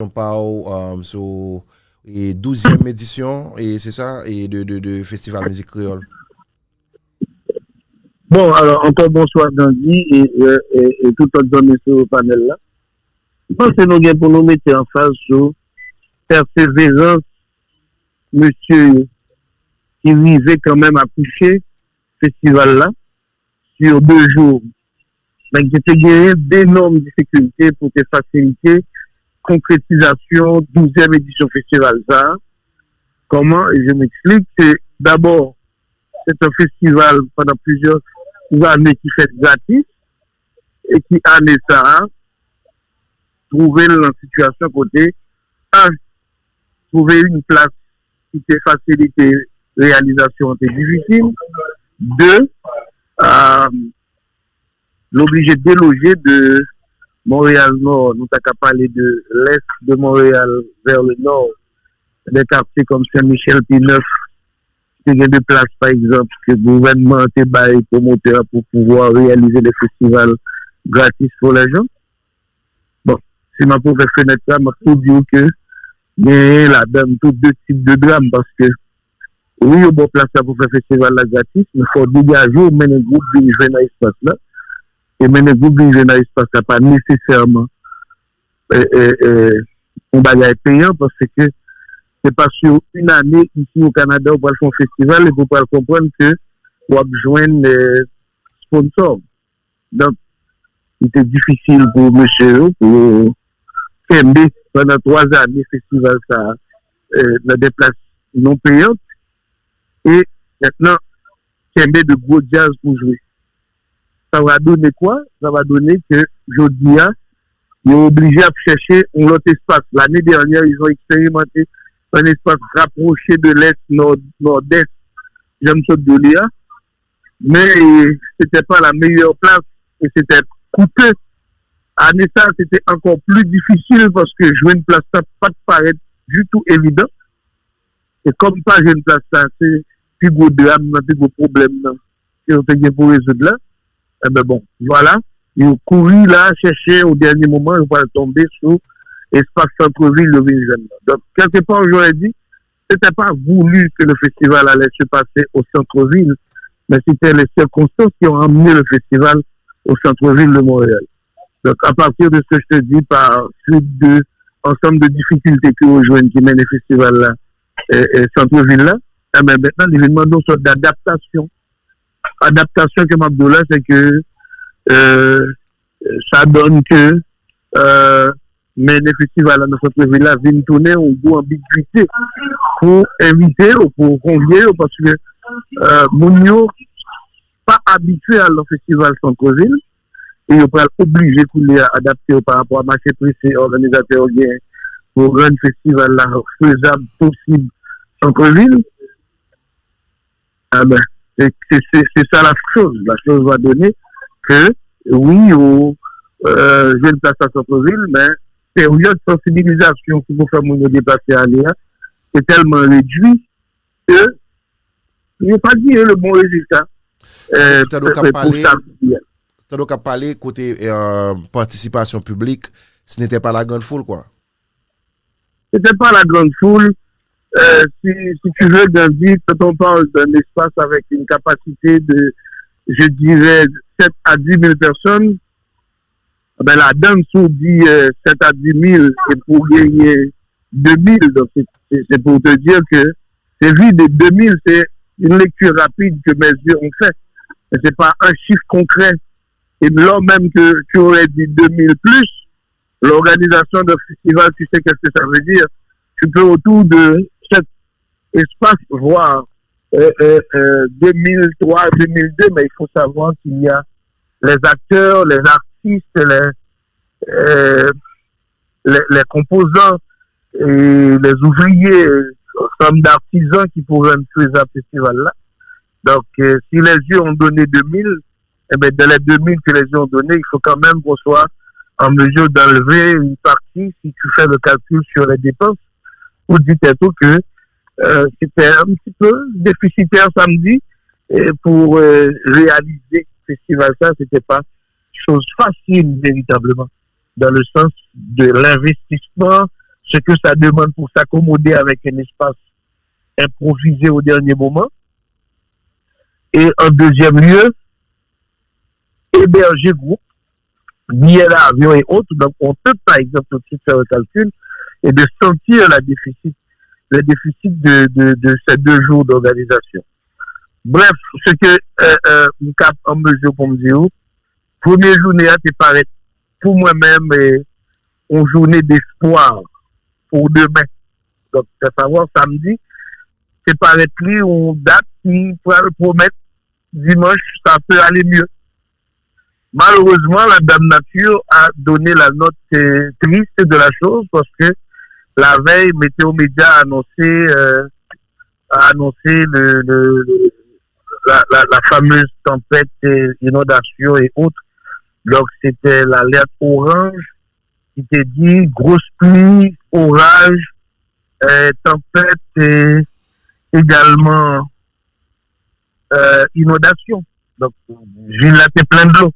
sur et 12e édition et c'est ça et de Festival Musique Créole. Bon, alors encore bonsoir Gandhi et tout autre donné sur le panel là. Je pense que nous avons pour nous mettre en phase sur persévérance, monsieur, qui vivait quand même à coucher festival là sur 2 jours. Donc, j'ai gagné d'énormes difficultés pour te faciliter concrétisation 12e édition festival ça. Comment? Je m'explique que d'abord, c'est un festival pendant plusieurs années qui fait gratis et qui année ça trouver la situation côté un, trouver une place qui te facilite réalisation c'est difficile. 2, l'obligé de déloger de Montréal Nord, nous avons parlé de l'est de Montréal vers le nord, des quartiers comme Saint-Michel, P9, il y a des places par exemple que le gouvernement a baillé promoteur pour pouvoir réaliser des festivals gratis pour les gens. Bon, si ma pauvre fenêtre là, m'a tout dit que mais la dame tous 2 types de drames parce que oui, au bon place pour faire festival là gratis, mais il faut dégager ou mener un groupe de jeunes dans l'espace là. Et mener un groupe de jeunes dans l'espace là, pas nécessairement un bagage payant parce que c'est pas sur une année ici au Canada on va faire un festival et vous pouvez comprendre que vous avez besoin de sponsors. Donc, c'était difficile pour monsieur pour faire pendant 3 années festival ça dans des places non payantes et maintenant Kembe de gros jazz pour jouer. Ça va donner quoi? Ça va donner que Jodia ils sont obligés à chercher un autre espace. L'année dernière, ils ont expérimenté un espace rapproché de l'Est, nord-est, j'aime ça de l'IA, mais c'était pas la meilleure place et c'était coûteux. À ça, c'était encore plus difficile parce que jouer une place, ça pas de paraître du tout évident. Et comme pas jouer une place, ça, c'est plus gros drame, plus gros problème, que on peut pour résoudre là. Eh ben bon, voilà. Ils ont couru là, chercher au dernier moment, ils vont tomber sur espace centre-ville de Ville. Donc, quelque part, j'aurais dit, c'était pas voulu que le festival allait se passer au centre-ville, mais c'était les circonstances qui ont amené le festival au centre-ville de Montréal. Donc, à partir de ce que je te dis, par suite de ensemble de difficultés que rejoignent qui mènent le festival là, et centre-ville là, eh bien, maintenant, l'événement d'une sorte d'adaptation. Adaptation que Mabdoula, c'est que ça donne que mais les festivals dans notre ville viennent tourner en goût ambiguïté pour inviter ou pour convier parce que Mounio pas habitué à leur festival centre-ville et ils sont obligés de adapter par rapport à marché précis organisateur pour un festival là faisable possible centre-ville. Ah ben, c'est ça la chose. La chose va donner que oui, j'ai une place à centre-ville, mais période de sensibilisation qui pour faire mon déplacer à l'IA est tellement réduit que je n'ai pas dit le bon résultat. Tu as donc parlé côté participation publique, ce n'était pas la grande foule, quoi. Ce n'était pas la grande foule. Si tu veux, Gandhi, quand on parle d'un espace avec une capacité de, je dirais, 7 à 10 000 personnes, ben la dame sous dit 7 à 10 000 et pour gagner 2 000. Donc, c'est pour te dire que c'est vide de 2 000, c'est une lecture rapide que mes yeux ont fait. Mais c'est pas un chiffre concret. Et là même que tu aurais dit 2 000 plus, l'organisation d'un festival, tu sais qu'est-ce que ça veut dire. Tu peux autour de cet espace voir 2003, 2002, mais il faut savoir qu'il y a les acteurs, les artistes, les composants et les ouvriers, ensemble d'artisans qui pourraient faire ce festival-là. Donc, si les yeux ont donné 2000, eh bien, dans les 2000 que les yeux ont donné, il faut quand même qu'on soit en mesure d'enlever une partie, si tu fais le calcul sur les dépenses, pour dire tout que c'était un petit peu déficitaire samedi, et pour réaliser ce festival, ça, c'était pas chose facile, véritablement, dans le sens de l'investissement, ce que ça demande pour s'accommoder avec un espace improvisé au dernier moment. Et en deuxième lieu, héberger groupe, billets d'avion et autres. Donc, on peut, par exemple, tout de suite faire un calcul et de sentir le déficit de ces 2 jours d'organisation. Bref, ce que nous sommes en mesure pour me dire, première journée, te paraît pour moi-même une journée d'espoir pour demain. Donc, à savoir, samedi, te paraît plus une date qui pourrait promettre dimanche, ça peut aller mieux. Malheureusement, la Dame Nature a donné la note triste de la chose parce que la veille, Météo Média a annoncé la fameuse tempête, inondation et autres. Donc, c'était l'alerte orange qui te dit grosse pluie, orage, tempête et également inondation. Donc, ville là, c'est plein de l'eau.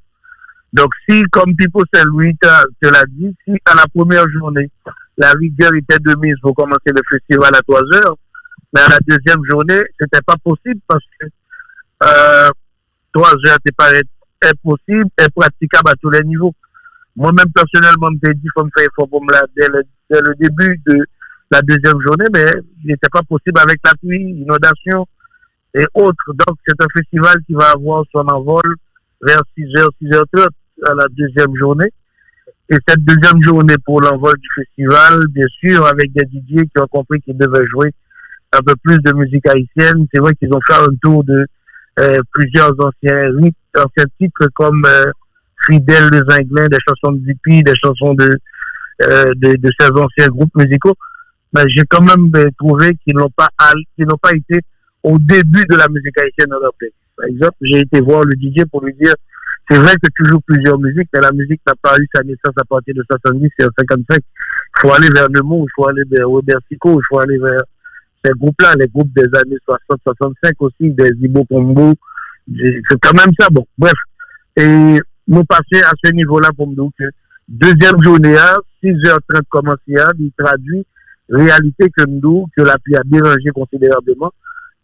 Donc, si, comme Pipo Saint-Louis te l'a dit, si à la première journée, la rigueur était de mise pour commencer le festival à 3 heures, mais à la deuxième journée, c'était pas possible parce que 3 heures te paraît impossible, impraticable à tous les niveaux. Moi-même, personnellement, je me dit qu'il faut me faire effort pour me la dès le début de la deuxième journée, mais il n'était pas possible avec la pluie, inondation et autres. Donc, c'est un festival qui va avoir son envol vers 6h, 6h30 à la deuxième journée. Et cette deuxième journée pour l'envol du festival, bien sûr, avec des DJ qui ont compris qu'ils devaient jouer un peu plus de musique haïtienne. C'est vrai qu'ils ont fait un tour de plusieurs anciens titres comme Fidèle de Zinglin, des chansons de Zipi, des chansons de ces anciens groupes musicaux. Mais j'ai quand même trouvé qu'ils n'ont pas été au début de la musique haïtienne en leur pays. Par exemple, j'ai été voir le DJ pour lui dire, c'est vrai que tu joues plusieurs musiques, mais la musique n'a pas eu sa naissance à partir de 70 et 55. Il faut aller vers Nemo, il faut aller vers Robert Sico, il faut aller vers ces groupes-là, les groupes des années 60-65 aussi, des Ibo Combo. C'est quand même ça, bon, bref. Et nous passer à ce niveau-là pour me dire que deuxième journée, 6h30 commence hier, il traduit réalité que nous, que la pluie a dérangé considérablement.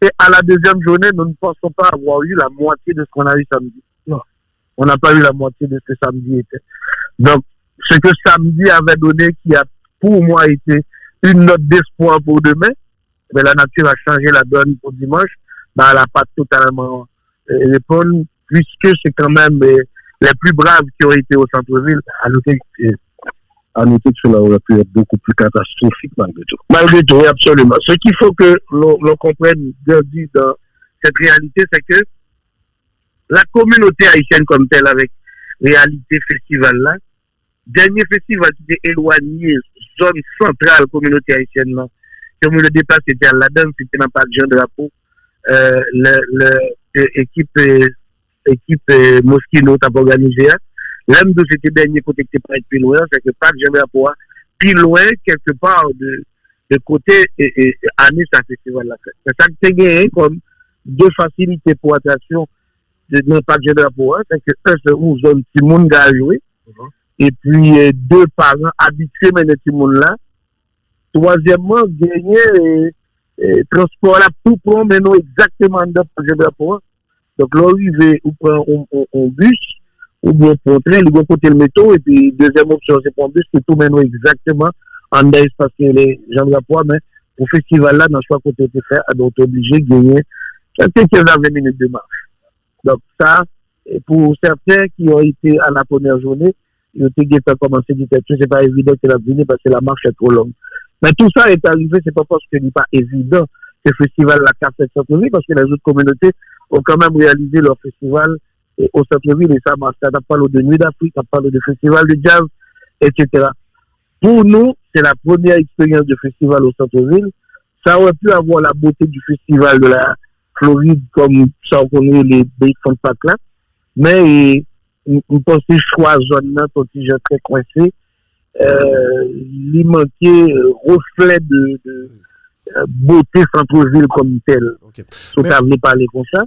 Et à la deuxième journée, nous ne pensons pas avoir eu la moitié de ce qu'on a eu samedi. Non. On n'a pas eu la moitié de ce que samedi était. Donc, ce que samedi avait donné, qui a pour moi été une note d'espoir pour demain, mais la nature a changé la donne pour dimanche, ben, elle n'a pas totalement répondu, puisque c'est quand même les plus braves qui ont été au centre-ville. À noter que cela aurait pu être beaucoup plus catastrophique malgré tout. Malgré tout, oui, absolument. Ce qu'il faut que l'on comprenne dans cette réalité, c'est que la communauté haïtienne comme telle, avec réalité festival là, dernier festival qui était éloigné, zone centrale communauté haïtienne là, comme le départ c'était à la danse, c'était dans le parc Jean Drapeau, l'équipe Moschino t'a organisé. L'un de c'était dernier côté qui était pas plus loin, c'est que parc Jean Drapeau, plus loin quelque part de côté année ça festival là. C'est ça que tu gagné comme 2 facilités pour attraction de notre parc Jean Drapeau, c'est que c'est où zone petit monde a joué, et puis 2 parents habitués mais le petit monde là. Troisièmement, gagner transport là pour prendre maintenant exactement dans le Jean Drapeau. Donc l'arrivée ou prend un bus ou bien pour train, le côté le métro, et puis deuxième option c'est pour un bus qui tout maintenant exactement en l'espace que les Jean Drapeau, mais au festival là, dans choix côté été fait, donc obligé de gagner quelques 20 minutes de marche. Donc ça, pour certains qui ont été à la première journée, ils ont été commencé du tête, c'est pas évident que la venue parce que la marche est trop longue. Mais tout ça est arrivé, c'est pas parce que ce n'est pas évident que le festival la carte est centre-ville, parce que les autres communautés ont quand même réalisé leur festival au centre-ville, et ça marche. Ça parle de Nuit d'Afrique, ça parle de festival de jazz, etc. Pour nous, c'est la première expérience de festival au centre-ville. Ça aurait pu avoir la beauté du festival de la Floride, comme ça on connaît les Big Fun Park là, mais on pense que choix zone là, quand ils sont très coincés, il manquait reflet de beauté centre-ville comme tel. Okay. So, tu as parlé comme ça.